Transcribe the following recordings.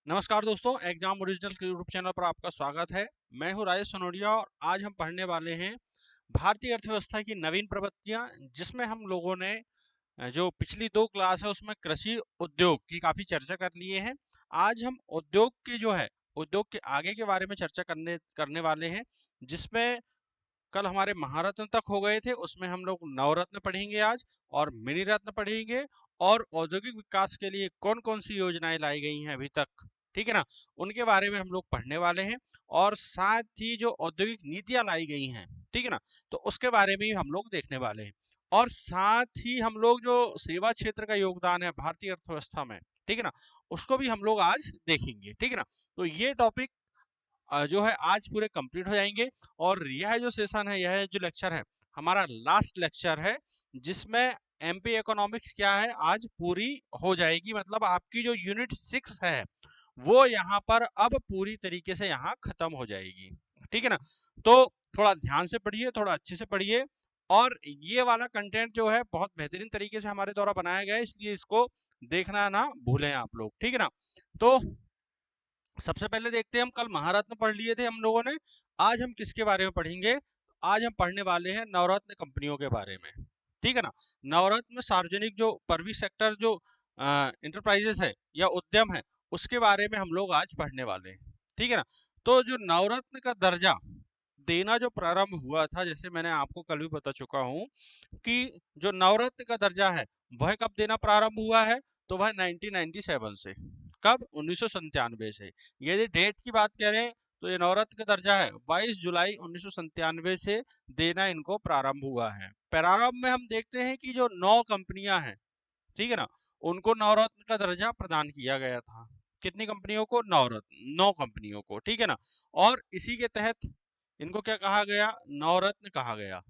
नमस्कार दोस्तों, exam original के यूट्यूब चैनल पर आपका स्वागत है। मैं हूं राजेश सोनोडिया और आज हम पढ़ने वाले हैं भारतीय अर्थव्यवस्था की नवीन प्रवृत्तियां, जिसमें हम लोगों ने जो पिछली दो क्लास है उसमें कृषि उद्योग की काफी चर्चा कर लिए हैं। आज हम उद्योग की उद्योग के आगे के बारे में चर्चा करने वाले हैं, जिसमें कल हमारे महारत्न तक हो गए थे। उसमें हम लोग नवरत्न पढ़ेंगे आज, और मिनी रत्न पढ़ेंगे, और औद्योगिक विकास के लिए कौन कौन सी योजनाएं लाई गई हैं अभी तक, ठीक है ना, उनके बारे में हम लोग पढ़ने वाले हैं। और साथ ही जो औद्योगिक नीतियां लाई गई हैं, ठीक है ना, तो उसके बारे में भी हम लोग देखने वाले हैं। और साथ ही हम लोग जो सेवा क्षेत्र का योगदान है भारतीय अर्थव्यवस्था में, ठीक है ना, उसको भी हम लोग आज देखेंगे, ठीक है ना। तो ये टॉपिक जो है आज पूरे कंप्लीट हो जाएंगे। और यह जो सेशन है, यह जो लेक्चर है, हमारा लास्ट लेक्चर है, जिसमें एमपी इकोनॉमिक्स क्या है आज पूरी हो जाएगी। मतलब आपकी जो यूनिट 6 है वो यहाँ पर अब पूरी तरीके से यहाँ खत्म हो जाएगी, ठीक है ना। तो थोड़ा ध्यान से पढ़िए, थोड़ा अच्छे से पढ़िए। और ये वाला कंटेंट जो है बहुत बेहतरीन तरीके से हमारे द्वारा बनाया गया है, इसलिए इसको देखना ना भूलें आप लोग, ठीक है ना। तो सबसे पहले देखते हैं, हम कल महारत्न पढ़ लिए थे हम लोगों ने। आज हम किसके बारे में पढ़ेंगे? आज हम पढ़ने वाले हैं नवरत्न कंपनियों के बारे में, ठीक है ना। नवरत्न सार्वजनिक जो परवी सेक्टर जो इंटरप्राइजेस है या उद्यम है, उसके बारे में हम लोग आज पढ़ने वाले हैं, ठीक है ना। तो जो नवरत्न का दर्जा देना जो प्रारंभ हुआ था, जैसे मैंने आपको कल भी बता चुका हूं कि जो नवरत्न का दर्जा है वह कब देना प्रारंभ हुआ है, तो वह 1997 से। कब? 1997 से। यदि डेट की बात करें तो ये नवरत्न का दर्जा है 22 जुलाई 1997 से देना इनको प्रारंभ हुआ है। प्रारंभ में हम देखते हैं कि जो 9 कंपनियां हैं, ठीक है ना, उनको नवरत्न का दर्जा प्रदान किया गया था। कितनी कंपनियों को? नवरत्न, 9 कंपनियों को, ठीक है ना। और इसी के तहत इनको क्या कहा गया? नवरत्न कहा गया।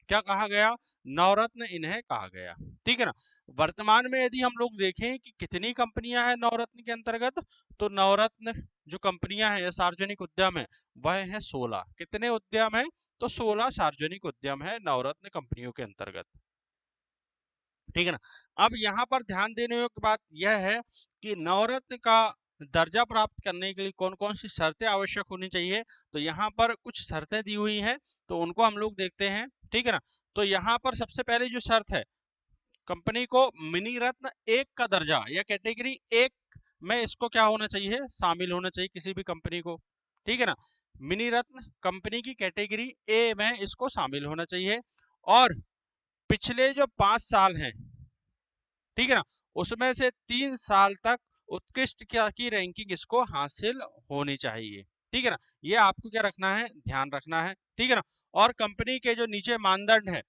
क्या कहा गया? नवरत्न इन्हें कहा गया, ठीक है ना। वर्तमान में यदि हम लोग देखें कि कितनी कंपनियां हैं नवरत्न के अंतर्गत, तो नवरत्न जो कंपनियां हैं या सार्वजनिक उद्यम है वह है 16। कितने उद्यम है? तो 16 सार्वजनिक उद्यम है नवरत्न कंपनियों के अंतर्गत, ठीक है ना। अब यहाँ पर ध्यान देने योग्य बात यह है कि नवरत्न का दर्जा प्राप्त करने के लिए कौन कौन सी शर्तें आवश्यक होनी चाहिए। तो यहाँ पर कुछ शर्तें दी हुई हैं, तो उनको हम लोग देखते हैं, ठीक है ना। तो यहाँ पर सबसे पहले जो शर्त है, कंपनी को मिनी रत्न 1 का दर्जा या कैटेगरी 1 में इसको क्या होना चाहिए? शामिल होना चाहिए किसी भी कंपनी को, ठीक है ना। मिनी रत्न कंपनी की कैटेगरी ए में इसको शामिल होना चाहिए। और पिछले जो 5 साल हैं, ठीक है ना, उसमें से 3 साल तक उत्कृष्ट क्या की रैंकिंग इसको हासिल होनी चाहिए, ठीक है ना। ये आपको क्या रखना है? ध्यान रखना है, ठीक है ना। और कंपनी के जो नीचे मानदंड है,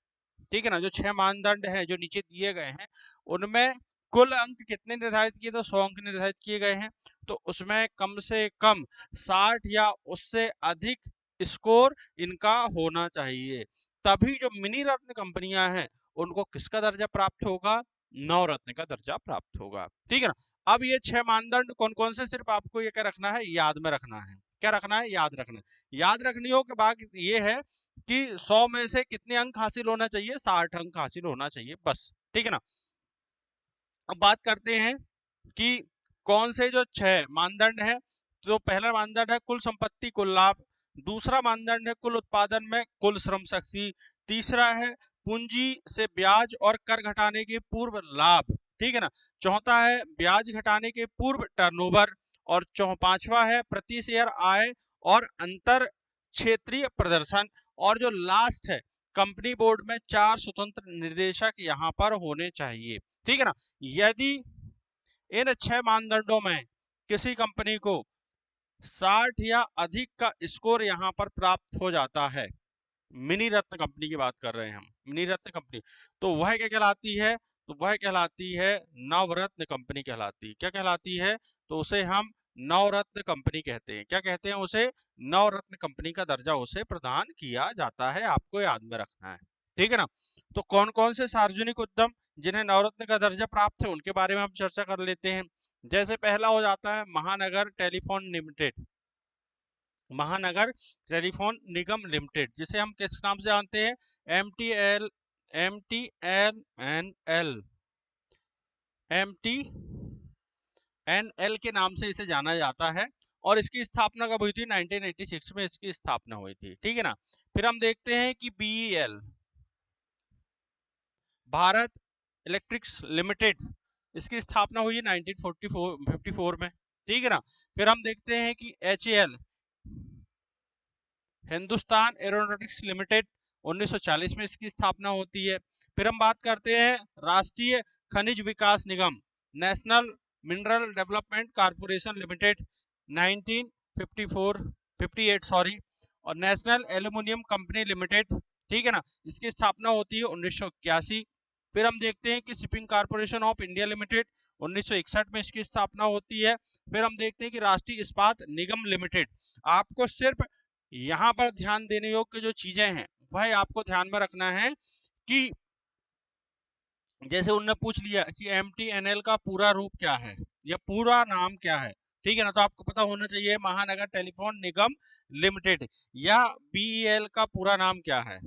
ठीक है ना, जो 6 मानदंड है जो नीचे दिए गए हैं, उनमें कुल अंक कितने निर्धारित किए? तो 100 अंक निर्धारित किए गए हैं। तो उसमें कम से कम 60 या उससे अधिक स्कोर इनका होना चाहिए, तभी जो मिनी रत्न कंपनियां हैं उनको किसका दर्जा प्राप्त होगा? नवरत्न का दर्जा प्राप्त होगा, ठीक है ना। अब ये 6 मानदंड कौन कौन से, सिर्फ आपको ये क्या रखना है? याद में रखना है। क्या रखना है? याद रखना है। याद रखने के बाद ये है कि 100 में से कितने अंक हासिल होना चाहिए? 60 अंक हासिल होना चाहिए, बस, ठीक है ना। अब बात करते हैं कि कौन से जो 6 मानदंड है। तो पहला मानदंड है कुल संपत्ति कुल लाभ, दूसरा मानदंड है कुल उत्पादन में कुल श्रम शक्ति, तीसरा है पूंजी से ब्याज और कर घटाने के पूर्व लाभ, ठीक है ना, चौथा है ब्याज घटाने के पूर्व टर्नओवर, और पांचवा है प्रति शेयर आय और अंतर क्षेत्रीय प्रदर्शन, और जो लास्ट है कंपनी बोर्ड में 4 स्वतंत्र निर्देशक यहाँ पर होने चाहिए, ठीक है ना। यदि इन 6 मानदंडों में किसी कंपनी को 60 या अधिक का स्कोर यहाँ पर प्राप्त हो जाता है, मिनी रत्न कंपनी की बात कर रहे हैं हम, मिनी रत्न कंपनी, तो वह क्या कहलाती है? तो वह कहलाती है नवरत्न कंपनी कहलाती है। क्या कहलाती है? तो उसे हम नवरत्न कंपनी कहते हैं। क्या कहते हैं उसे? नवरत्न कंपनी का दर्जा उसे प्रदान किया जाता है, आपको याद में रखना है, ठीक है ना। तो कौन कौन से सार्वजनिक उद्यम जिन्हें नवरत्न का दर्जा प्राप्त है उनके बारे में हम चर्चा कर लेते हैं। जैसे पहला हो जाता है Mahanagar telephone limited, Mahanagar telephone Nigam limited, जिसे हम किस नाम से जानते हैं? M T L, M T N L M, M टी NL के नाम से इसे जाना जाता है। और इसकी स्थापना कब हुई थी? 1986 में इसकी स्थापना हुई थी, ठीक है ना। फिर हम देखते हैं कि BEL, भारत इलेक्ट्रिक्स लिमिटेड, इसकी स्थापना हुई 1954 में, ठीक है ना। फिर हम देखते हैं कि HAL, हिंदुस्तान एरोनॉटिक्स लिमिटेड, 1940 में इसकी स्थापना होती है। फिर हम बात करते हैं Rashtriya Khanij Vikas Nigam, national mineral development corporation limited, 1954 58 sorry, और नेशनल एल्यूमिनियम कंपनी लिमिटेड, ठीक है ना, इसकी स्थापना होती है 1981। फिर हम देखते हैं कि shipping corporation of India limited, 1961 में इसकी स्थापना होती है। फिर हम देखते हैं कि राष्ट्रीय इस्पात निगम लिमिटेड। आपको सिर्फ यहाँ पर ध्यान देने योग्य जो चीजें हैं वह आपको ध्यान में रखना है कि जैसे उनने पूछ लिया कि MTNL का पूरा रूप क्या है या पूरा नाम क्या है, ठीक है ना, तो आपको पता होना चाहिए महानगर टेलीफोन निगम लिमिटेड। या BEL का पूरा नाम क्या है,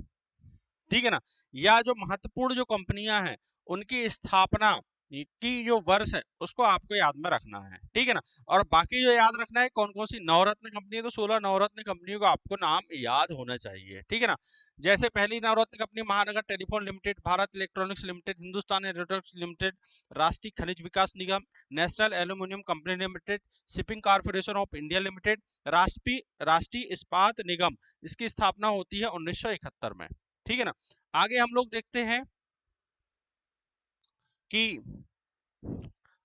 ठीक है ना। या जो महत्वपूर्ण जो कंपनियां हैं उनकी स्थापना की जो वर्ष है उसको आपको याद में रखना है, ठीक है ना। और बाकी जो याद रखना है कौन कौन सी नवरत्न कंपनी है, तो 16 नवरत्न कंपनियों को आपको नाम याद होना चाहिए, ठीक है ना। जैसे पहली Navratna company Mahanagar telephone limited, Bharat electronics limited, Hindustan aeronautics limited, Rashtriya Khanij Vikas Nigam, national aluminium company limited, shipping corporation of India limited, Rashtriya Ispat निगम, इसकी स्थापना होती है 1971 में, ठीक है ना। आगे हम लोग देखते हैं कि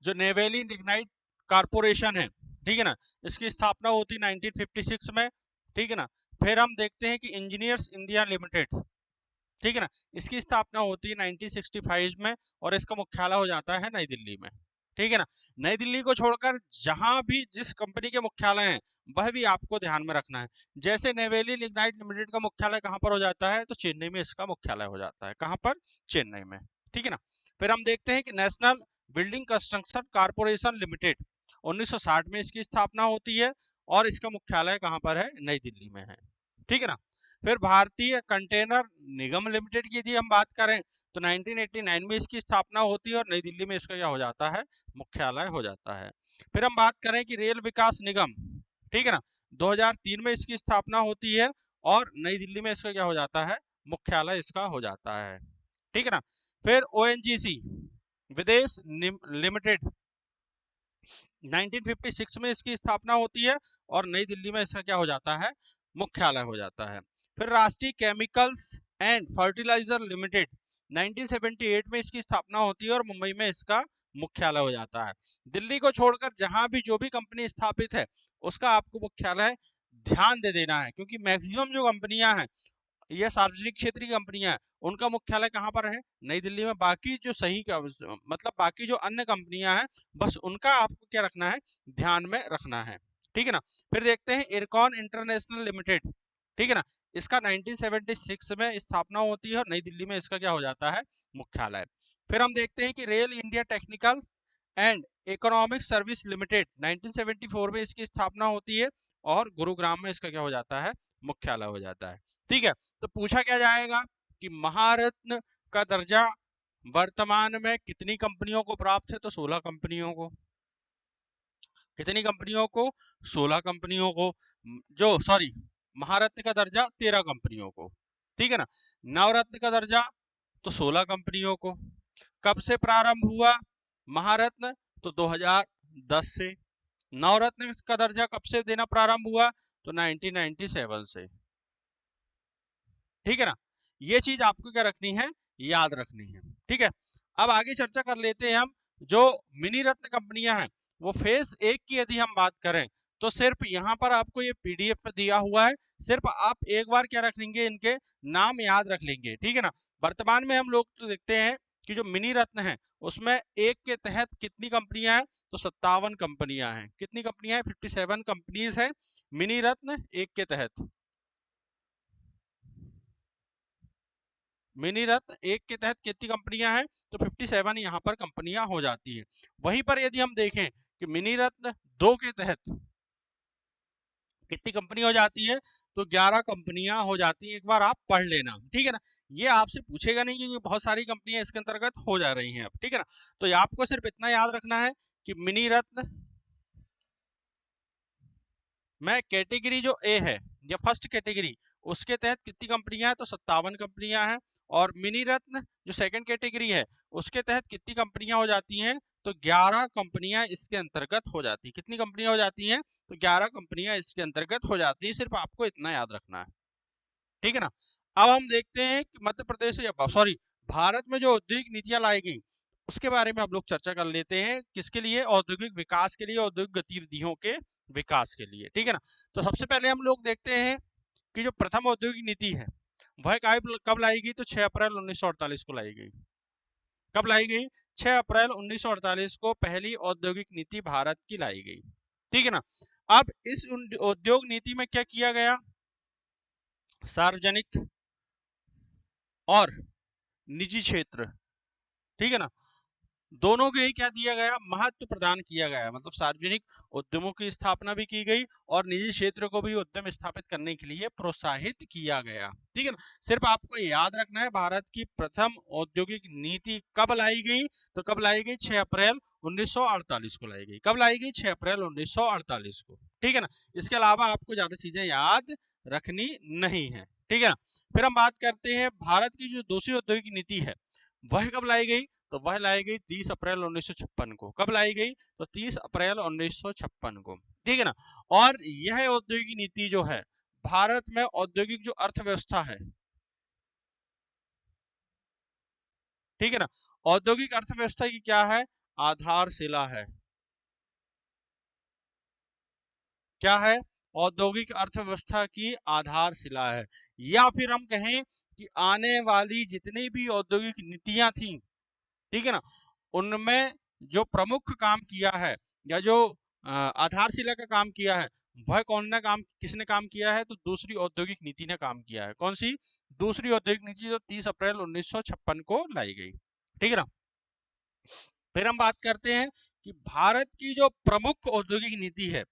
जो नेवेली लिग्नाइट कारपोरेशन है, ठीक है ना, इसकी स्थापना होती है 1956 में, ठीक है ना। फिर हम देखते हैं कि इंजीनियर्स इंडिया लिमिटेड, ठीक है ना, इसकी स्थापना होती है 1965 में और इसका मुख्यालय हो जाता है नई दिल्ली में, ठीक है ना। नई दिल्ली को छोड़कर जहां भी जिस कंपनी के मुख्यालय हैं वह भी आपको ध्यान में रखना है। जैसे नेवेली लिग्नाइट लिमिटेड का मुख्यालय कहां पर हो जाता है, तो चेन्नई में इसका मुख्यालय हो जाता है। कहां पर? चेन्नई में, ठीक है ना। फिर हम देखते हैं कि national building construction corporation limited, 1960 में इसकी स्थापना होती है और इसका मुख्यालय कहां पर है? नई दिल्ली में है, ठीक है ना। फिर भारतीय कंटेनर निगम लिमिटेड की यदि हम बात करें तो 1989 में इसकी स्थापना होती है और नई दिल्ली में इसका क्या हो जाता है? मुख्यालय हो जाता है। फिर हम बात करें कि रेल विकास निगम, ठीक है ना, 2003 में इसकी स्थापना होती है और नई दिल्ली में इसका क्या हो जाता है? मुख्यालय इसका हो जाता है, ठीक है ना। फिर ONGC विदेश लिमिटेड, 1956 में इसकी स्थापना होती है और नई दिल्ली में इसका क्या हो जाता है? मुख्यालय हो जाता है। फिर राष्ट्रीय केमिकल्स एंड फर्टिलाइजर लिमिटेड, 1978 में इसकी स्थापना होती है और मुंबई में इसका मुख्यालय हो जाता है। दिल्ली को छोड़कर जहां भी जो भी कंपनी स्थापित है उसका आपको मुख्यालय ध्यान दे देना है, क्योंकि मैक्सिमम जो कंपनियां हैं ये सार्वजनिक क्षेत्र की कंपनियां हैं, उनका मुख्यालय कहां पर है? नई दिल्ली में। बाकी जो सही का मतलब बाकी जो अन्य कंपनियां हैं बस उनका आपको क्या रखना है? ध्यान में रखना है, ठीक है ना। फिर देखते हैं इरकॉन इंटरनेशनल लिमिटेड, ठीक है ना, इसका 1976 में स्थापना होती है और नई दिल्ली में इसका क्या हो जाता है? मुख्यालय। फिर हम देखते हैं कि rail India technical and economic service limited, 1974 में इसकी स्थापना होती है और गुरुग्राम में इसका क्या हो जाता है? मुख्यालय हो जाता है, ठीक है। तो पूछा क्या जाएगा कि महारत्न का दर्जा वर्तमान में कितनी कंपनियों को प्राप्त है, तो 16 कंपनियों को। कितनी कंपनियों को? 16 कंपनियों को। जो सॉरी महारत्न का दर्जा 13 कंपनियों को, ठीक है ना। नवरत्न का दर्जा तो 16 कंपनियों को। कब से प्रारंभ हुआ महारत्न? तो 2010 से। नवरत्न का दर्जा कब से देना प्रारंभ हुआ? तो 1997 से, ठीक है ना। ये चीज आपको क्या रखनी है? याद रखनी है, ठीक है। अब आगे चर्चा कर लेते हैं हम जो मिनी रत्न कंपनियां हैं वो फेज 1 की यदि हम बात करें तो सिर्फ यहाँ पर आपको ये PDF दिया हुआ है, सिर्फ आप एक बार क्या रख लेंगे? इनके नाम याद रख लेंगे, ठीक है ना। वर्तमान में हम लोग तो देखते हैं कि जो मिनी रत्न है उसमें एक के तहत कितनी कंपनियां हैं? तो 57 कंपनियां हैं। कितनी कंपनियां हैं? 57 कंपनीज हैं मिनी रत्न एक के तहत। मिनी रत्न एक के तहत कितनी कंपनियां हैं? तो 57 यहाँ पर कंपनियां हो जाती है। वहीं पर यदि हम देखें कि मिनी रत्न 2 के तहत कितनी कंपनी हो जाती है? तो 11 कंपनियां हो जाती हैं। एक बार आप पढ़ लेना, ठीक है ना। ये आपसे पूछेगा नहीं क्योंकि बहुत सारी कंपनियां इसके अंतर्गत हो जा रही हैं अब, ठीक है ना। तो ये आपको सिर्फ इतना याद रखना है कि मिनी रत्न मैं कैटेगरी जो ए है या फर्स्ट कैटेगरी, उसके तहत कितनी कंपनियां हैं, तो 57 कंपनियां हैं। और मिनी रत्न जो सेकंड कैटेगरी है, उसके तहत कितनी कंपनियां हो जाती हैं, तो 11 कंपनियां इसके अंतर्गत हो जाती हैं। कितनी कंपनियां हो जाती हैं, तो 11 कंपनियां इसके अंतर्गत हो जाती हैं। सिर्फ आपको इतना याद रखना है, ठीक है ना। अब हम देखते हैं कि मध्य प्रदेश या सॉरी भारत में जो औद्योगिक नीतियां लाई गई, उसके बारे में हम लोग चर्चा कर लेते हैं। किसके लिए, औद्योगिक विकास के लिए, औद्योगिक गतिविधियों के विकास के लिए, ठीक है ना। तो सबसे पहले हम लोग देखते हैं कि जो प्रथम औद्योगिक नीति है वह कब लाई गई, तो 6 अप्रैल 1948 को लाई गई। कब लाई गई, 6 अप्रैल 1948 को पहली औद्योगिक नीति भारत की लाई गई, ठीक है ना। अब इस उद्योग नीति में क्या किया गया, सार्वजनिक और निजी क्षेत्र, ठीक है ना, दोनों को ही क्या दिया गया, महत्व प्रदान किया गया। मतलब सार्वजनिक उद्यमों की स्थापना भी की गई और निजी क्षेत्र को भी उद्यम स्थापित करने के लिए प्रोत्साहित किया गया, ठीक है ना। सिर्फ आपको याद रखना है भारत की प्रथम औद्योगिक नीति कब लाई गई, तो कब लाई गई, 6 अप्रैल 1948 को लाई गई। कब लाई गई, 6 अप्रैल 1948 को, ठीक है ना। इसके अलावा आपको ज्यादा चीजें याद रखनी नहीं है, ठीक है ना। फिर हम बात करते हैं भारत की जो दूसरी औद्योगिक नीति है वह कब लाई गई, तो वह लाई गई 30 अप्रैल 1956 को। कब लाई गई, तो 30 अप्रैल 1956 को, ठीक है ना। और यह औद्योगिक नीति जो है भारत में औद्योगिक जो अर्थव्यवस्था है, ठीक है ना, औद्योगिक अर्थव्यवस्था की क्या है, आधारशिला है। क्या है, औद्योगिक अर्थव्यवस्था की आधारशिला है। या फिर हम कहें कि आने वाली जितनी भी औद्योगिक नीतियां थी, ठीक है ना, उनमें जो प्रमुख काम किया है या जो आधारशिला का काम किया है, वह किसने काम किया है, तो दूसरी औद्योगिक नीति ने काम किया है। कौन सी, दूसरी औद्योगिक नीति जो 30 अप्रैल 1956 को लाई गई, ठीक है ना। फिर हम बात करते हैं कि भारत की जो प्रमुख औद्योगिक नीति है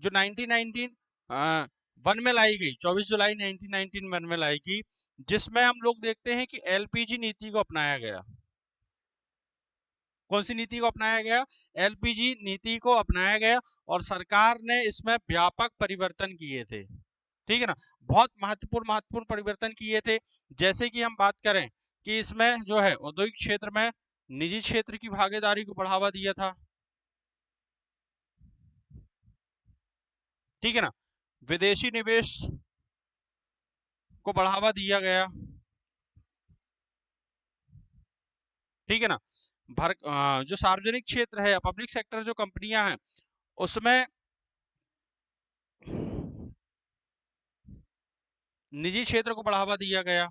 जो 1991 में लाई गई, 24 जुलाई 1991 में लाई गई, जिसमें हम लोग देखते हैं कि एलपीजी नीति को अपनाया गया। कौन सी नीति को अपनाया गया, एलपीजी नीति को अपनाया गया। और सरकार ने इसमें व्यापक परिवर्तन किए थे, ठीक है ना, बहुत महत्वपूर्ण परिवर्तन किए थे। जैसे कि हम बात करें कि इसमें जो है औद्योगिक क्षेत्र में निजी क्षेत्र की भागीदारी को बढ़ावा दिया था, ठीक है ना, विदेशी निवेश को बढ़ावा दिया गया, ठीक है ना। जो सार्वजनिक क्षेत्र है, पब्लिक सेक्टर जो कंपनियां हैं, उसमें निजी क्षेत्र को बढ़ावा दिया गया,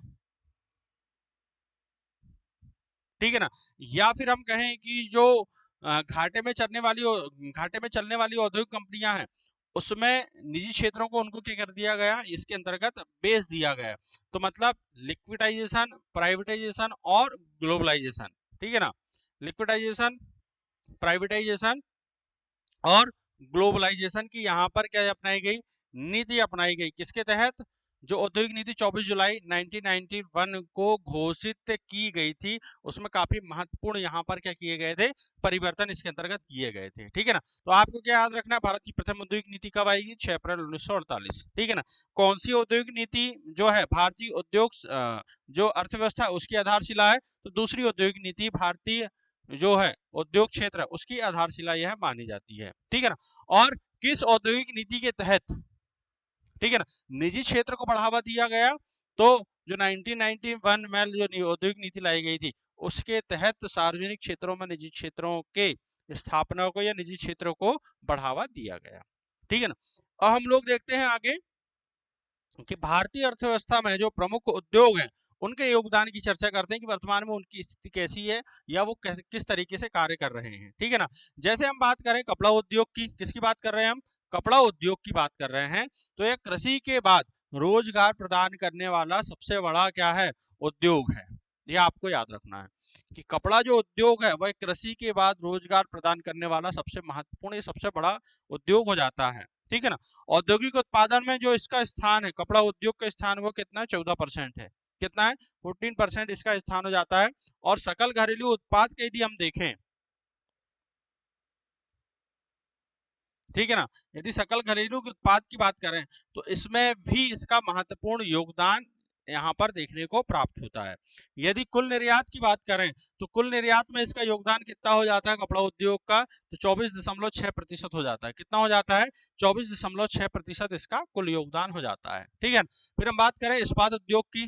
ठीक है ना। या फिर हम कहें कि जो घाटे में चलने वाली औद्योगिक कंपनियां हैं, उसमें निजी क्षेत्रों को उनको क्या कर दिया गया, इसके अंतर्गत बेच दिया गया। तो मतलब लिक्विडाइजेशन, प्राइवेटाइजेशन और ग्लोबलाइजेशन, ठीक है ना, लिक्विडाइजेशन, प्राइवेटाइजेशन और ग्लोबलाइजेशन की यहाँ पर क्या अपनाई गई, नीति अपनाई गई। किसके तहत, जो औद्योगिक नीति 24 जुलाई 1991 को घोषित की गई थी, उसमें काफी महत्वपूर्ण यहाँ पर क्या किए गए थे, परिवर्तन इसके अंतर्गत किए गए थे, ठीक है ना। तो आपको क्या याद रखना है, भारत की प्रथम औद्योगिक नीति कब आएगी, 6 अप्रैल 1948, ठीक है ना। कौन सी औद्योगिक नीति जो है भारतीय उद्योग जो अर्थव्यवस्था है उसकी आधारशिला है, तो दूसरी औद्योगिक नीति भारतीय जो है उद्योग क्षेत्र उसकी आधारशिला यह मानी जाती है, ठीक है ना। और किस औद्योगिक नीति के तहत, ठीक है ना, निजी क्षेत्र को बढ़ावा दिया गया, तो जो 1991 में जो औद्योगिक नीति लाई गई थी उसके तहत सार्वजनिक क्षेत्रों में निजी क्षेत्रों के स्थापना को या निजी क्षेत्रों को बढ़ावा दिया गया, ठीक है ना। अब हम लोग देखते हैं आगे कि भारतीय अर्थव्यवस्था में जो प्रमुख उद्योग हैं उनके योगदान की चर्चा करते हैं कि वर्तमान में उनकी स्थिति कैसी है या वो किस तरीके से कार्य कर रहे हैं, ठीक है ना। जैसे हम बात करें कपड़ा उद्योग की, किसकी बात कर रहे हैं हम, कपड़ा उद्योग की बात कर रहे हैं। तो यह कृषि के बाद रोजगार प्रदान करने वाला सबसे बड़ा क्या है, उद्योग है। यह आपको याद रखना है कि कपड़ा जो उद्योग है वह कृषि के बाद रोजगार प्रदान करने वाला सबसे महत्वपूर्ण, सबसे बड़ा उद्योग हो जाता है, ठीक है ना। औद्योगिक उत्पादन में जो इसका स्थान है, कपड़ा उद्योग का स्थान वो कितना है, 14% है। कितना है, 14% इसका स्थान हो जाता है। और सकल घरेलू उत्पाद के यदि हम देखें, ठीक है ना। यदि सकल घरेलू के उत्पाद की बात करें तो इसमें भी इसका महत्वपूर्ण योगदान यहाँ पर देखने को प्राप्त होता है। यदि कुल निर्यात की बात करें तो कुल निर्यात में इसका योगदान कितना हो जाता है कपड़ा उद्योग का, तो 24.6% हो जाता है। कितना हो जाता है? 24.6% इसका कुल योगदान हो जाता है। ठीक है। फिर हम बात करें इस्पात उद्योग की,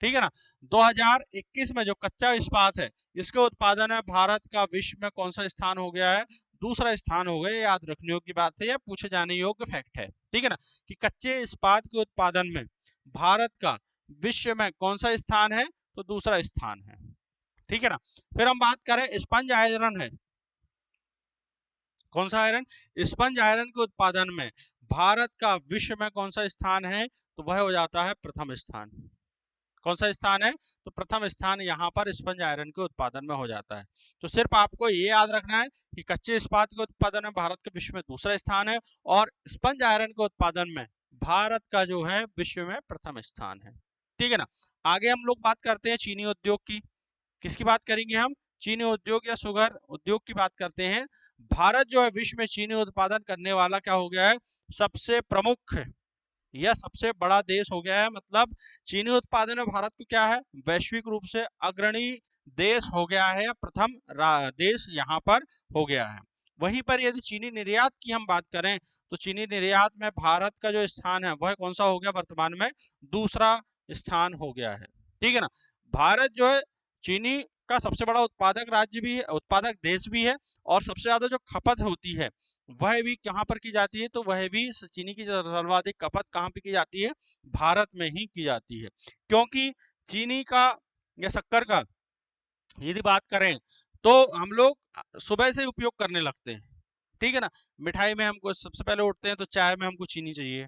ठीक है ना। 2021 में जो कच्चा इस्पात है इसके उत्पादन में भारत का विश्व में कौन सा स्थान हो गया है? दूसरा स्थान हो गया। याद रखने योग्य बात है, या पूछे जाने योग्य फैक्ट है। ठीक है ना, कि कच्चे इस्पात के उत्पादन में भारत का विश्व में कौन सा स्थान है? तो दूसरा स्थान है। ठीक है ना। फिर हम बात करें स्पंज आयरन है, कौन सा आयरन? स्पंज आयरन के उत्पादन में भारत का विश्व में कौन सा स्थान है? तो वह हो जाता है प्रथम स्थान। कौन सा स्थान है? तो प्रथम स्थान यहाँ पर स्पंज आयरन के उत्पादन में हो जाता है। तो सिर्फ आपको ये याद रखना है कि कच्चे इस्पात के उत्पादन में भारत के विश्व में दूसरा स्थान है, और स्पंज आयरन के उत्पादन में भारत का जो है विश्व में प्रथम स्थान है। ठीक है ना। आगे हम लोग बात करते हैं चीनी उद्योग की। किसकी बात करेंगे हम? चीनी उद्योग या शुगर उद्योग की बात करते हैं। भारत जो है विश्व में चीनी उत्पादन करने वाला क्या हो गया है? सबसे प्रमुख यह सबसे बड़ा देश हो गया है। मतलब चीनी उत्पादन में भारत को क्या है? वैश्विक रूप से अग्रणी देश हो गया है, या प्रथम देश यहाँ पर हो गया है। वहीं पर यदि चीनी निर्यात की हम बात करें तो चीनी निर्यात में भारत का जो स्थान है वह कौन सा हो गया? वर्तमान में दूसरा स्थान हो गया है। ठीक है ना। भारत जो है चीनी का सबसे बड़ा उत्पादक राज्य भी है, उत्पादक देश भी है, और सबसे ज्यादा जो खपत होती है वह भी कहाँ पर की जाती है? तो वह भी चीनी की सर्वाधिक खपत कहाँ पे की जाती है? भारत में ही की जाती है। क्योंकि चीनी का या शक्कर का यदि बात करें तो हम लोग सुबह से उपयोग करने लगते हैं। ठीक है ना। मिठाई में हमको सबसे पहले उठते हैं तो चाय में हमको चीनी चाहिए।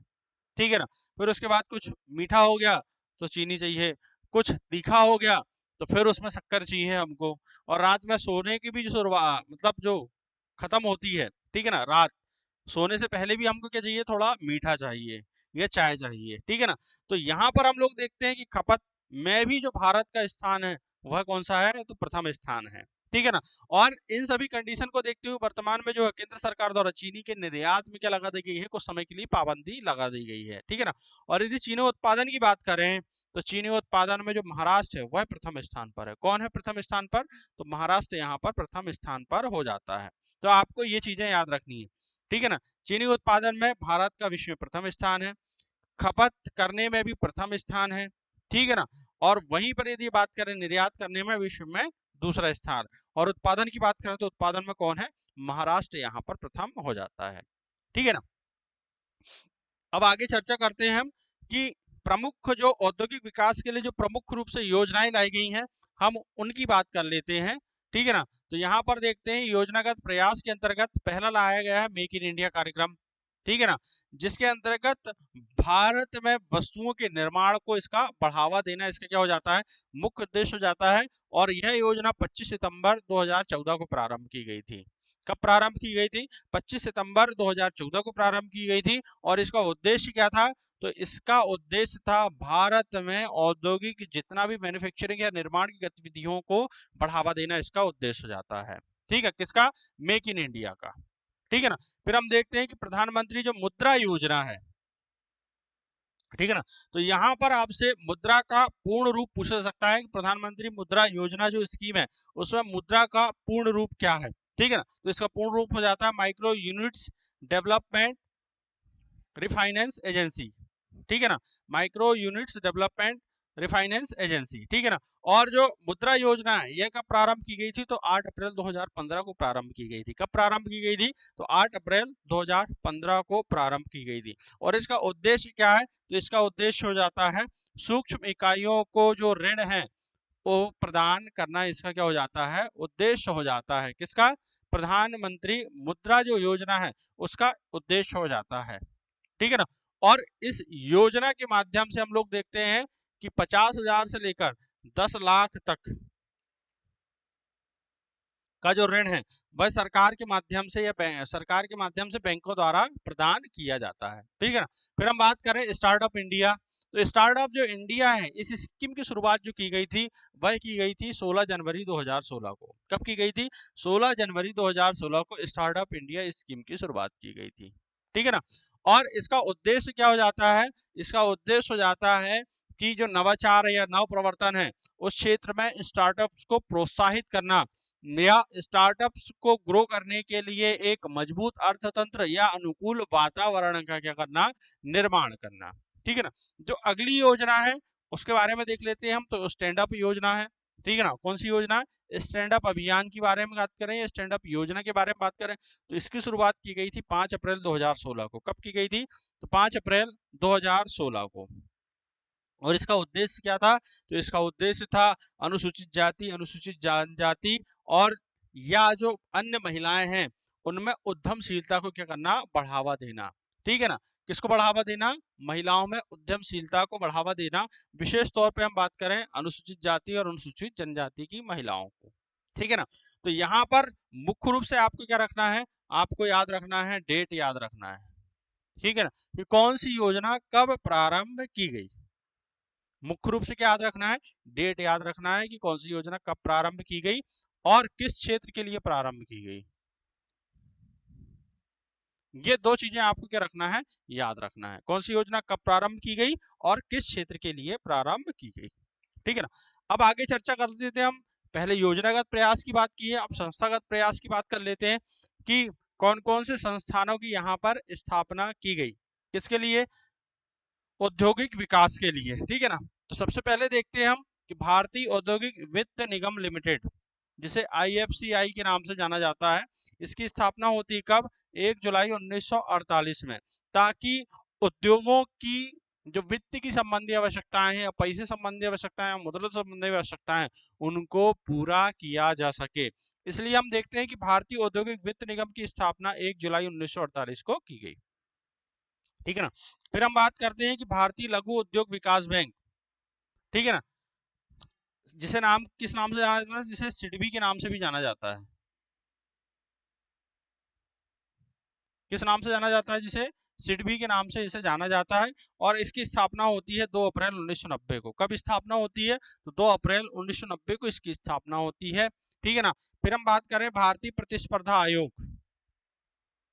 ठीक है ना। फिर उसके बाद कुछ मीठा हो गया तो चीनी चाहिए, कुछ तीखा हो गया तो फिर उसमें शक्कर चाहिए हमको। और रात में सोने की भी जो मतलब जो खत्म होती है, ठीक है ना, रात सोने से पहले भी हमको क्या चाहिए? थोड़ा मीठा चाहिए या चाय चाहिए। ठीक है ना। तो यहाँ पर हम लोग देखते हैं कि खपत में भी जो भारत का स्थान है वह कौन सा है? तो प्रथम स्थान है। ठीक है ना। और इन सभी कंडीशन को देखते हुए वर्तमान में जो है केंद्र सरकार द्वारा चीनी के निर्यात में क्या लगा दी गई है? कुछ समय के लिए पाबंदी लगा दी गई है। ठीक है ना। और यदि चीनी उत्पादन की बात करें तो चीनी उत्पादन में जो महाराष्ट्र है वह प्रथम स्थान पर है। कौन है प्रथम स्थान पर? तो महाराष्ट्र यहाँ पर प्रथम स्थान पर हो जाता है। तो आपको ये चीजें याद रखनी है। ठीक है ना। चीनी उत्पादन में भारत का विश्व में प्रथम स्थान है, खपत करने में भी प्रथम स्थान है। ठीक है ना। और वहीं पर यदि बात करें निर्यात करने में विश्व में दूसरा स्थान, और उत्पादन की बात करें तो उत्पादन में कौन है? महाराष्ट्र यहाँ पर प्रथम हो जाता है। ठीक है ना। अब आगे चर्चा करते हैं हम कि प्रमुख जो औद्योगिक विकास के लिए जो प्रमुख रूप से योजनाएं लाई गई हैं हम उनकी बात कर लेते हैं। ठीक है ना। तो यहाँ पर देखते हैं योजनागत प्रयास के अंतर्गत पहला लाया गया है मेक इन इंडिया कार्यक्रम। ठीक है ना। जिसके अंतर्गत भारत में वस्तुओं के निर्माण को इसका बढ़ावा देना इसका क्या हो जाता है? मुख्य उद्देश्य हो जाता है। और यह योजना 25 सितंबर 2014 को प्रारंभ की गई थी। कब प्रारंभ की गई थी? 25 सितंबर 2014 को प्रारंभ की गई थी। और इसका उद्देश्य क्या था? तो इसका उद्देश्य था भारत में औद्योगिक जितना भी मैन्युफैक्चरिंग या निर्माण की गतिविधियों को बढ़ावा देना इसका उद्देश्य हो जाता है। ठीक है, किसका? मेक इन इंडिया का। ठीक है ना। फिर हम देखते हैं कि प्रधानमंत्री जो मुद्रा योजना है, ठीक है ना, तो यहाँ पर आपसे मुद्रा का पूर्ण रूप पूछा जा सकता है कि प्रधानमंत्री मुद्रा योजना जो स्कीम है उसमें मुद्रा का पूर्ण रूप क्या है? ठीक है ना। तो इसका पूर्ण रूप हो जाता है micro units development refinance agency. ठीक है ना। Micro units development refinance agency. ठीक है ना। और जो मुद्रा योजना है यह कब प्रारंभ की गई थी? तो 8 अप्रैल 2015 को प्रारंभ की गई थी। कब प्रारंभ की गई थी? तो 8 अप्रैल 2015 को प्रारंभ की गई थी। और इसका उद्देश्य क्या है? तो इसका उद्देश्य हो जाता है सूक्ष्म इकाइयों को जो ऋण है वो प्रदान करना इसका क्या हो जाता है? उद्देश्य हो जाता है। किसका? प्रधानमंत्री मुद्रा जो योजना है उसका उद्देश्य हो जाता है। ठीक है ना। और इस योजना के माध्यम से हम लोग देखते हैं कि 50,000 से लेकर 10 लाख तक का जो ऋण है वह सरकार के माध्यम से या सरकार के माध्यम से बैंकों द्वारा प्रदान किया जाता है। ठीक है ना। फिर हम बात करें स्टार्टअप इंडिया। तो स्टार्टअप जो इंडिया है, इस स्कीम की शुरुआत जो की गई थी वह की गई थी 16 जनवरी 2016 को। कब की गई थी? 16 जनवरी 2016 को स्टार्टअप इंडिया स्कीम की शुरुआत की गई थी। ठीक है ना। और इसका उद्देश्य क्या हो जाता है? इसका उद्देश्य हो जाता है कि जो नवाचार या नव प्रवर्तन है उस क्षेत्र में स्टार्टअप्स को प्रोत्साहित करना या स्टार्टअप्स को ग्रो करने के लिए एक मजबूत अर्थतंत्र या अनुकूल वातावरण का क्या करना, निर्माण करना। ठीक है ना। जो अगली योजना है उसके बारे में देख लेते हैं हम। तो स्टैंड अप योजना है। ठीक है ना। कौन सी योजना? स्टैंड अप अभियान के बारे में बात करें या स्टैंड अप योजना के बारे में बात करें तो इसकी शुरुआत की गई थी 5 अप्रैल 2016 को। कब की गई थी? तो 5 अप्रैल 2016 को। और इसका उद्देश्य क्या था? तो इसका उद्देश्य था अनुसूचित जाति, अनुसूचित जनजाति और या जो अन्य महिलाएं हैं उनमें उद्यमशीलता को क्या करना, बढ़ावा देना। ठीक है ना। किसको बढ़ावा देना? महिलाओं में उद्यमशीलता को बढ़ावा देना। विशेष तौर पे हम बात करें अनुसूचित जाति और अनुसूचित जनजाति की महिलाओं को। ठीक है ना। तो यहाँ पर मुख्य रूप से आपको क्या रखना है? आपको याद रखना है, डेट याद रखना है। ठीक है ना। कि कौन सी योजना कब प्रारंभ की गई। मुख्य रूप से क्या याद रखना है? डेट याद रखना है कि कौन सी योजना कब प्रारंभ की गई और किस क्षेत्र के लिए प्रारंभ की गई। ये दो चीजें आपको क्या रखना है, याद रखना है। कौन सी योजना कब प्रारंभ की गई और किस क्षेत्र के लिए प्रारंभ की गई। ठीक है ना। अब आगे चर्चा कर देते हैं हम। पहले योजनागत प्रयास की बात की है, अब संस्थागत प्रयास की बात कर लेते हैं कि कौन कौन से संस्थानों की यहाँ पर स्थापना की गई। किसके लिए? औद्योगिक विकास के लिए। ठीक है ना। तो सबसे पहले देखते हैं हम कि भारतीय औद्योगिक वित्त निगम लिमिटेड, जिसे आईएफसीआई के नाम से जाना जाता है, इसकी स्थापना होती है कब? 1 जुलाई 1948 में, ताकि उद्योगों की जो वित्त की संबंधी आवश्यकताएं हैं या पैसे संबंधी आवश्यकताएं, मुद्रा संबंधी आवश्यकताएं, उनको पूरा किया जा सके। इसलिए हम देखते हैं कि भारतीय औद्योगिक वित्त निगम की स्थापना 1 जुलाई 1948 को की गई। ठीक है ना। फिर हम बात करते हैं कि भारतीय लघु उद्योग विकास बैंक। ठीक है ना। जिसे नाम किस नाम से जाना जाता है? जिसे सिडबी के नाम से भी जाना जाता है। किस नाम से जाना जाता है? जिसे सिडबी के नाम से इसे जाना जाता है। और इसकी स्थापना होती है 2 अप्रैल 1990 को। कब स्थापना होती है? तो 2 अप्रैल 1990 को इसकी स्थापना होती है। ठीक है ना। फिर हम बात करें भारतीय प्रतिस्पर्धा आयोग।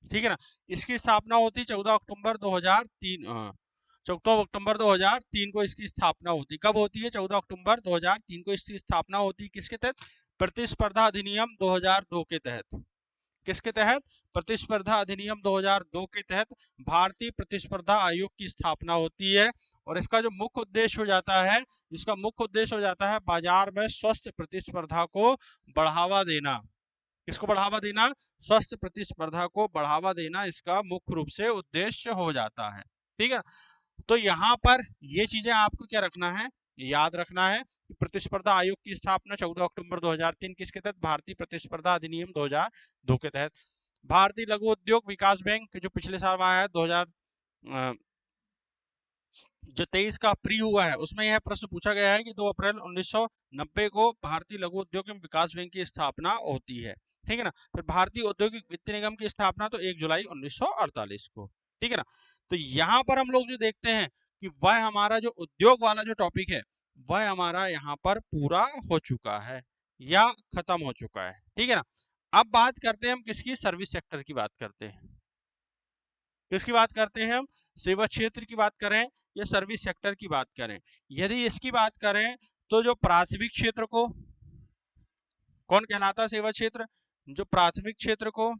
ठीक है ना। इसकी स्थापना होती 14 अक्टूबर 2003 14 अक्टूबर 2003 को इसकी स्थापना होती। कब होती है? 14 अक्टूबर 2003 को इसकी स्थापना होती। किसके तहत? प्रतिस्पर्धा अधिनियम 2002 के तहत। किसके तहत? प्रतिस्पर्धा अधिनियम 2002 के तहत भारतीय प्रतिस्पर्धा आयोग की स्थापना होती है। और इसका जो मुख्य उद्देश्य हो जाता है, इसका मुख्य उद्देश्य हो जाता है बाजार में स्वस्थ प्रतिस्पर्धा को बढ़ावा देना। किसको बढ़ावा देना? स्वस्थ प्रतिस्पर्धा को बढ़ावा देना इसका मुख्य रूप से उद्देश्य हो जाता है। ठीक है। तो यहाँ पर ये चीजें आपको क्या रखना है, याद रखना है कि प्रतिस्पर्धा आयोग की स्थापना 14 अक्टूबर 2003 किसके तहत? भारतीय प्रतिस्पर्धा अधिनियम 2002 के तहत। भारतीय लघु उद्योग विकास बैंक जो पिछले साल आया है 2000 जो 23 का प्री हुआ है, उसमें यह प्रश्न पूछा गया है कि 2 अप्रैल 1990 को भारतीय लघु उद्योग एवं विकास बैंक की स्थापना होती है। ठीक है ना। फिर भारतीय औद्योगिक वित्त निगम की स्थापना तो 1 जुलाई 1948 को। ठीक है ना। तो यहाँ पर हम लोग जो देखते हैं कि वह हमारा जो उद्योग वाला जो टॉपिक है वह हमारा यहाँ पर पूरा हो चुका है या खत्म हो चुका है। ठीक है ना। अब बात करते हैं हम किसकी? सर्विस सेक्टर की बात करते हैं। किसकी बात करते हैं हम? सेवा क्षेत्र की बात करें या सर्विस सेक्टर की बात करें। यदि इसकी बात करें तो जो प्राथमिक क्षेत्र को कौन कहलाता है? सेवा क्षेत्र। जो प्राथमिक क्षेत्र को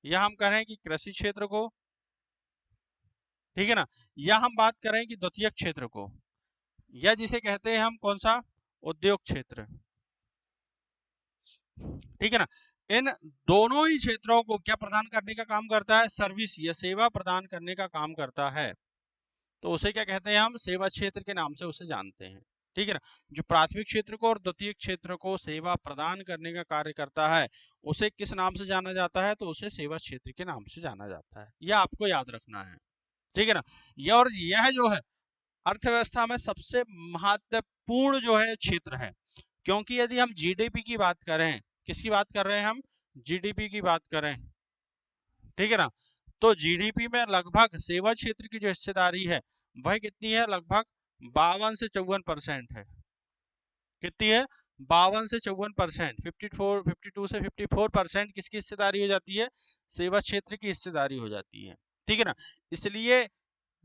या हम कहें कि कृषि क्षेत्र को, ठीक है ना, या हम बात करें कि द्वितीयक क्षेत्र को, या जिसे कहते हैं हम कौन सा? उद्योग क्षेत्र। ठीक है ना। इन दोनों ही क्षेत्रों को क्या प्रदान करने का काम करता है? सर्विस या सेवा प्रदान करने का काम करता है। तो उसे क्या कहते हैं? हम सेवा क्षेत्र के नाम से उसे जानते हैं। ठीक है ना। जो प्राथमिक क्षेत्र को और द्वितीयक क्षेत्र को सेवा प्रदान करने का कार्य करता है उसे किस नाम से जाना जाता है? तो उसे सेवा क्षेत्र के नाम से जाना जाता है। यह आपको याद रखना है। ठीक है ना। यह जो है अर्थव्यवस्था में सबसे महत्वपूर्ण जो है क्षेत्र है। क्योंकि यदि हम जीडीपी की बात करें, किसकी बात कर रहे हैं हम? जीडीपी की बात करें, ठीक है ना, तो जीडीपी में लगभग सेवा क्षेत्र की जो हिस्सेदारी है वह कितनी है? लगभग 52 से 54% है। कितनी है? 52 से 54%, 52 से 54% किसकी हिस्सेदारी हो जाती है? सेवा क्षेत्र की हिस्सेदारी हो जाती है, ठीक है ना। इसलिए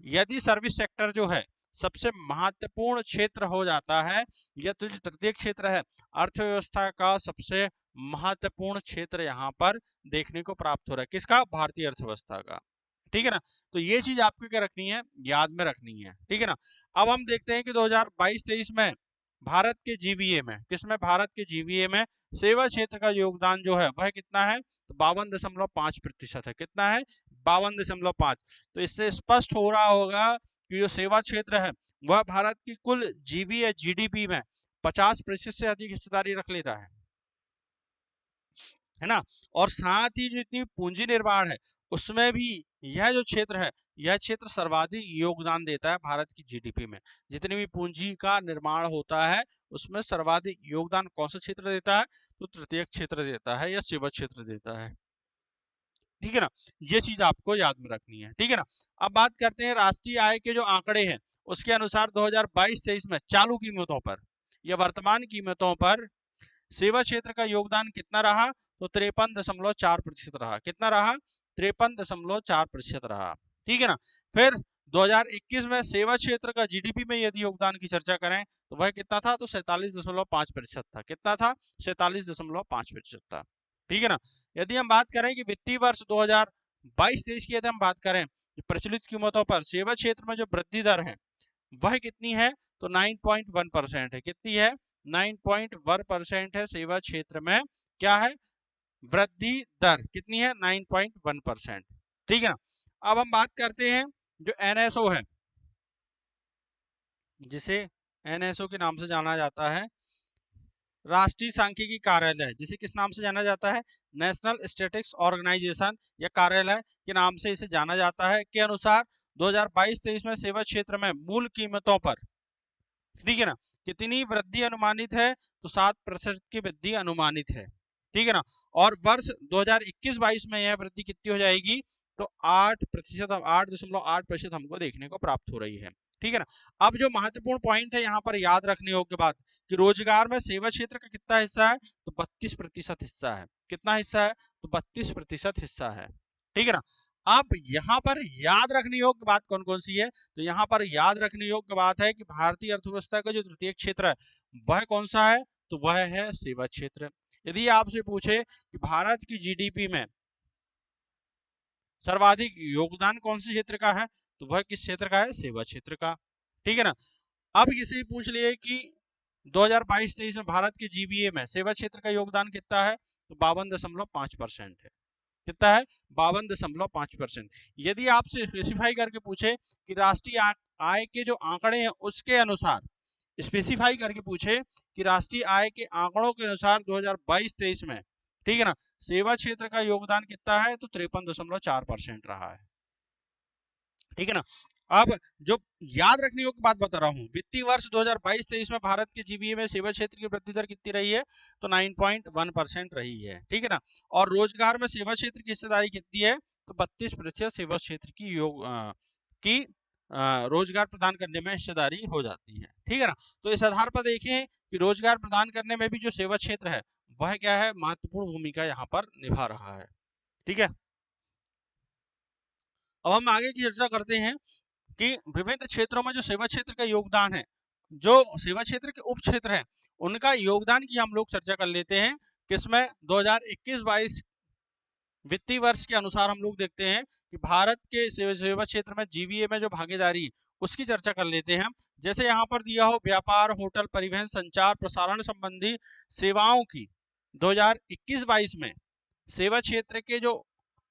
यदि सर्विस सेक्टर जो है सबसे महत्वपूर्ण क्षेत्र हो जाता है, या तो जो तृतीय क्षेत्र है अर्थव्यवस्था का सबसे महत्वपूर्ण क्षेत्र यहाँ पर देखने को प्राप्त हो रहा है। किसका? भारतीय अर्थव्यवस्था का, ठीक है ना। तो ये चीज आपको क्या रखनी है? याद में रखनी है, ठीक है ना। अब हम देखते हैं कि 2022-23 में भारत के जीवीए में, किसमें? भारत के जीवीए में सेवा क्षेत्र का योगदान जो है वह कितना है? तो 52.5% है। कितना है? 52.5। तो इससे स्पष्ट हो रहा होगा कि जो सेवा क्षेत्र है वह भारत की कुल जीवीए जीडीपी में 50% से अधिक हिस्सेदारी रख लेता है ना। और साथ ही जो इतनी पूंजी निर्माण है उसमें भी यह जो क्षेत्र है, यह क्षेत्र सर्वाधिक योगदान देता है भारत की जीडीपी में। जितनी भी पूंजी का निर्माण होता है उसमें सर्वाधिक योगदान कौन सा क्षेत्र देता है? तो तृतीय क्षेत्र देता है या सेवा क्षेत्र देता है, ठीक है ना। ये चीज आपको याद में रखनी है, ठीक है ना। अब बात करते हैं राष्ट्रीय आय के जो आंकड़े हैं उसके अनुसार 2022-23 में चालू कीमतों पर या वर्तमान कीमतों पर सेवा क्षेत्र का योगदान कितना रहा? तो 53.4% रहा। कितना रहा? 53.4% रहा, ठीक है ना। फिर 2021 में सेवा क्षेत्र का जीडीपी में यदि योगदान की चर्चा करें तो वह कितना था? तो 47.5% था। कितना था? 47.5% था, ठीक है ना। यदि हम बात करें कि वित्तीय वर्ष 2022-23 की यदि हम बात करें प्रचलित कीमतों पर सेवा क्षेत्र में जो वृद्धि दर है वह कितनी है? तो 9.1% है। कितनी है? 9.1% है। सेवा क्षेत्र में क्या है? वृद्धि दर कितनी है? 9.1%, ठीक है ना। अब हम बात करते हैं जो एनएसओ है, जिसे एनएसओ के नाम से जाना जाता है, राष्ट्रीय सांख्यिकी कार्यालय, जिसे किस नाम से जाना जाता है? नेशनल स्टैटिस्टिक्स ऑर्गेनाइजेशन या कार्यालय के नाम से इसे जाना जाता है, के अनुसार 2022-23 में सेवा क्षेत्र में मूल कीमतों पर, ठीक है ना, कितनी वृद्धि अनुमानित है? तो 7% की वृद्धि अनुमानित है, ठीक है ना। और वर्ष 2021-22 में यह वृद्धि कितनी हो जाएगी? तो 8%, 8.8% हमको देखने को प्राप्त हो रही है, ठीक है ना। अब जो महत्वपूर्ण पॉइंट है यहाँ पर याद रखने योग्य बात कि रोजगार में सेवा क्षेत्र का कितना हिस्सा है? तो 32% हिस्सा है। कितना हिस्सा है? तो 32% हिस्सा है, ठीक है ना। अब यहाँ पर याद रखने योग्य बात कौन कौन सी है? तो यहाँ पर याद रखने योग्य बात है कि भारतीय अर्थव्यवस्था का जो तृतीय क्षेत्र है वह कौन सा है? तो वह है सेवा क्षेत्र। यदि आपसे पूछे कि भारत की जीडीपी में सर्वाधिक योगदान कौन से क्षेत्र का है? तो वह किस क्षेत्र का है? सेवा क्षेत्र का, ठीक है ना। अब इसे पूछ लिए कि 2022-23 में भारत के जीवीए में सेवा क्षेत्र का योगदान कितना है? तो 52.5% है। कितना है? 52.5%। यदि आपसे स्पेसिफाई करके पूछे कि राष्ट्रीय आय के जो आंकड़े हैं उसके अनुसार, स्पेसिफाई करके पूछे कि राष्ट्रीय आय के आंकड़ों के अनुसार 2022-23 में, ठीक है ना, सेवा क्षेत्र का योगदान कितना है? तो 53.4% रहा है, ठीक है ना। अब जो याद रखने योग्य बात बता रहा हूँ, वित्तीय वर्ष 2022-23 में भारत के जीवीए में सेवा क्षेत्र की वृद्धि दर कितनी रही है? तो 9.1% रही है, ठीक है ना। और रोजगार में सेवा क्षेत्र की हिस्सेदारी कितनी है? तो 32% सेवा क्षेत्र की रोजगार प्रदान करने में हिस्सेदारी हो जाती है, ठीक है ना। तो इस आधार पर देखें कि रोजगार प्रदान करने में भी जो सेवा क्षेत्र है वह क्या है? महत्वपूर्ण भूमिका यहाँ पर निभा रहा है, ठीक है। अब हम आगे की चर्चा करते हैं कि विभिन्न क्षेत्रों में जो सेवा क्षेत्र का योगदान है, जो सेवा क्षेत्र के उप क्षेत्र हैं उनका योगदान की हम लोग चर्चा कर लेते हैं। किसमें? 2021-22 वित्तीय वर्ष के अनुसार हम लोग देखते हैं कि भारत के सेवा क्षेत्र में जीवीए में जो भागीदारी उसकी चर्चा कर लेते हैं। जैसे यहाँ पर दिया हो व्यापार, होटल, परिवहन, संचार, प्रसारण संबंधी सेवाओं की 2021-22 में सेवा क्षेत्र के जो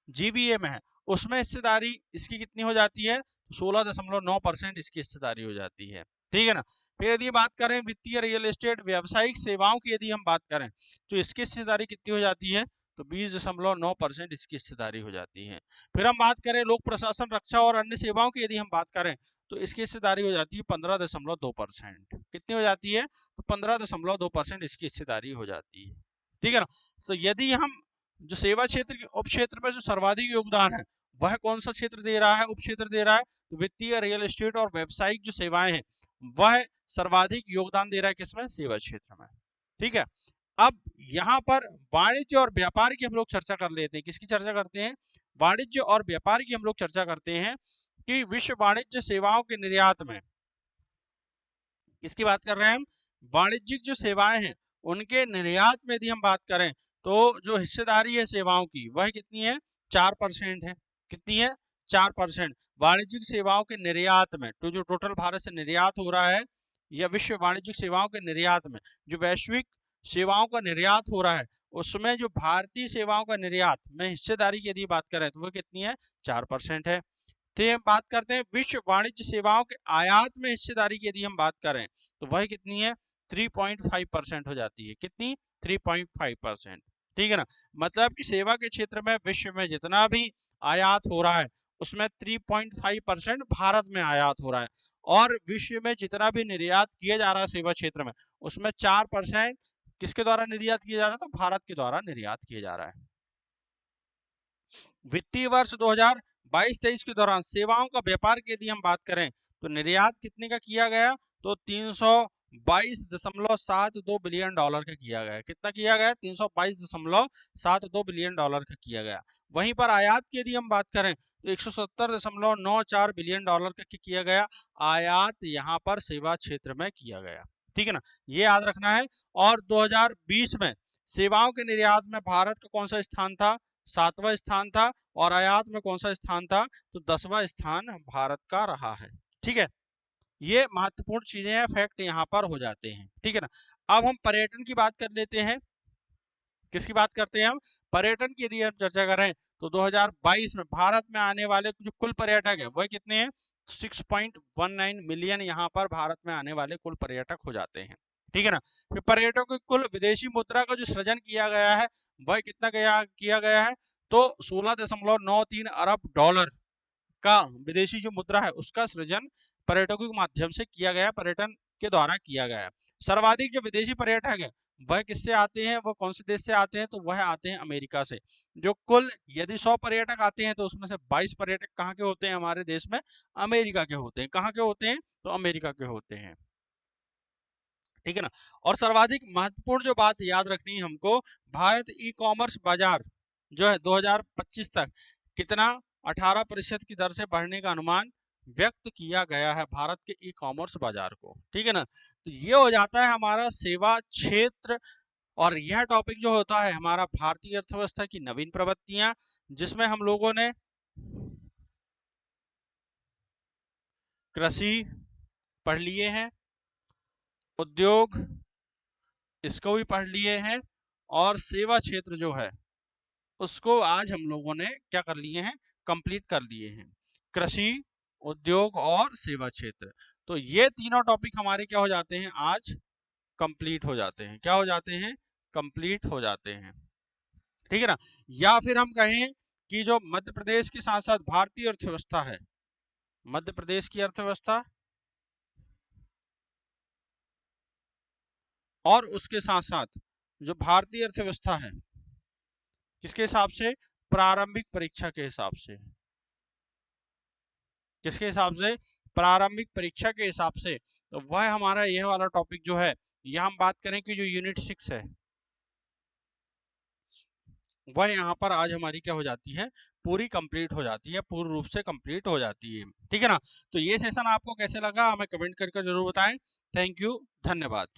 जीवीए में है उसमें हिस्सेदारी इसकी कितनी हो जाती है? 16.9% इसकी हिस्सेदारी हो जाती है, ठीक है ना। फिर यदि बात करें वित्तीय, रियल एस्टेट, व्यावसायिक सेवाओं की यदि हम बात करें तो इसकी हिस्सेदारी कितनी हो जाती है? तो 20.9% इसकी हिस्सेदारी हो जाती है। फिर हम बात करें लोक प्रशासन, रक्षा और अन्य सेवाओं की यदि हम बात करें तो इसकी हिस्सेदारी हो जाती है 15.2%। कितनी हो जाती है? तो 15.2% इसकी हिस्सेदारी हो जाती है, ठीक है ना। तो यदि हम जो सेवा क्षेत्र के उप क्षेत्र में जो सर्वाधिक योगदान है वह कौन सा क्षेत्र दे रहा है, उप क्षेत्र दे रहा है, तो वित्तीय, रियल एस्टेट और व्यावसायिक जो सेवाएं हैं वह सर्वाधिक योगदान दे रहा है किसमें, सेवा क्षेत्र में। ठीक है। अब यहाँ पर वाणिज्य और व्यापार की हम लोग चर्चा कर लेते हैं। किसकी चर्चा करते हैं, वाणिज्य और व्यापार की हम लोग चर्चा करते हैं कि विश्व वाणिज्य सेवाओं के निर्यात में, इसकी बात कर रहे हैं हम, वाणिज्यिक जो सेवाएं हैं उनके निर्यात में यदि हम बात करें तो जो हिस्सेदारी है सेवाओं की वह कितनी है, 4% है। कितनी है, 4%। वाणिज्यिक सेवाओं के निर्यात में, तो जो टोटल भारत से निर्यात हो रहा है या विश्व वाणिज्यिक सेवाओं के निर्यात में, जो वैश्विक सेवाओं का निर्यात हो रहा है उसमें जो भारतीय सेवाओं का निर्यात में हिस्सेदारी की यदि बात करें तो वो कितनी है, 4% है। तो हम बात करते हैं विश्व वाणिज्य सेवाओं के आयात में हिस्सेदारी की यदि हम बात करें तो वह कितनी है, 3.5% हो जाती है। कितनी, 3.5%। ठीक है ना। मतलब कि सेवा के क्षेत्र में विश्व में जितना भी आयात हो रहा है उसमें 3.5% भारत में आयात हो रहा है, और विश्व में जितना भी निर्यात किया जा रहा है सेवा क्षेत्र में उसमें 4% किसके द्वारा निर्यात किया जा रहा है, तो भारत के द्वारा निर्यात किया जा रहा है। वित्तीय वर्ष 2022-23 के दौरान सेवाओं का व्यापार की यदि हम बात करें तो निर्यात कितने का किया गया, तो 322.72 बिलियन डॉलर का किया गया। कितना किया गया, 322.72 बिलियन डॉलर का किया गया। वहीं पर आयात की यदि हम बात करें तो 170.94 बिलियन डॉलर का किया गया। आयात यहाँ पर सेवा क्षेत्र में किया गया। ठीक है ना, ये याद रखना है। और 2020 में सेवाओं के निर्यात में भारत का कौन सा स्थान था, 7वां स्थान था, और आयात में कौन सा स्थान था, तो 10वां स्थान भारत का रहा है। ठीक है, ये महत्वपूर्ण चीजें हैं, फैक्ट यहाँ पर हो जाते हैं। ठीक है ना। अब हम पर्यटन की बात कर लेते हैं। किसकी बात करते हैं हम, पर्यटन की यदि हम चर्चा करें तो 2022 में भारत में आने वाले जो कुल पर्यटक है वह कितने हैं, 6.19 मिलियन यहाँ पर भारत में आने वाले कुल पर्यटक हो जाते हैं। ठीक है ना। फिर पर्यटकों की कुल विदेशी मुद्रा का जो सृजन किया गया है वह कितना किया गया है, तो 16.93 अरब डॉलर का विदेशी जो मुद्रा है उसका सृजन पर्यटकों के माध्यम से किया गया, पर्यटन के द्वारा किया गया। सर्वाधिक जो विदेशी पर्यटक है वह किससे आते हैं, वह कौन से देश से आते हैं, तो वह आते हैं अमेरिका से। जो कुल यदि 100 पर्यटक आते हैं तो उसमें से 22 पर्यटक कहाँ के होते हैं, हमारे देश में अमेरिका के होते हैं। कहाँ के होते हैं, तो अमेरिका के होते हैं। ठीक है ना। और सर्वाधिक महत्वपूर्ण जो बात याद रखनी है हमको, भारत ई कॉमर्स बाजार जो है 2025 तक कितना, 18% की दर से बढ़ने का अनुमान व्यक्त किया गया है भारत के ई कॉमर्स बाजार को। ठीक है ना। तो ये हो जाता है हमारा सेवा क्षेत्र, और यह टॉपिक जो होता है हमारा भारतीय अर्थव्यवस्था की नवीन प्रवृत्तियां, जिसमें हम लोगों ने कृषि पढ़ लिए हैं, उद्योग इसको भी पढ़ लिए हैं, और सेवा क्षेत्र जो है उसको आज हम लोगों ने क्या कर लिए हैं, कंप्लीट कर लिए हैं। कृषि, उद्योग और सेवा क्षेत्र, तो ये तीनों टॉपिक हमारे क्या हो जाते हैं, आज कंप्लीट हो जाते हैं। क्या हो जाते हैं, कंप्लीट हो जाते हैं। ठीक है ना। या फिर हम कहें कि जो मध्य प्रदेश के साथ साथ भारतीय अर्थव्यवस्था है, मध्य प्रदेश की अर्थव्यवस्था और उसके साथ साथ जो भारतीय अर्थव्यवस्था है, किसके हिसाब से, प्रारंभिक परीक्षा के हिसाब से। किसके हिसाब से, प्रारंभिक परीक्षा के हिसाब से। तो वह हमारा यह वाला टॉपिक जो है, यह हम बात करें कि जो यूनिट 6 है वह यहाँ पर आज हमारी क्या हो जाती है, पूरी कंप्लीट हो जाती है, पूर्ण रूप से कंप्लीट हो जाती है। ठीक है ना। तो ये सेशन आपको कैसे लगा हमें कमेंट करके जरूर बताएं। थैंक यू, धन्यवाद।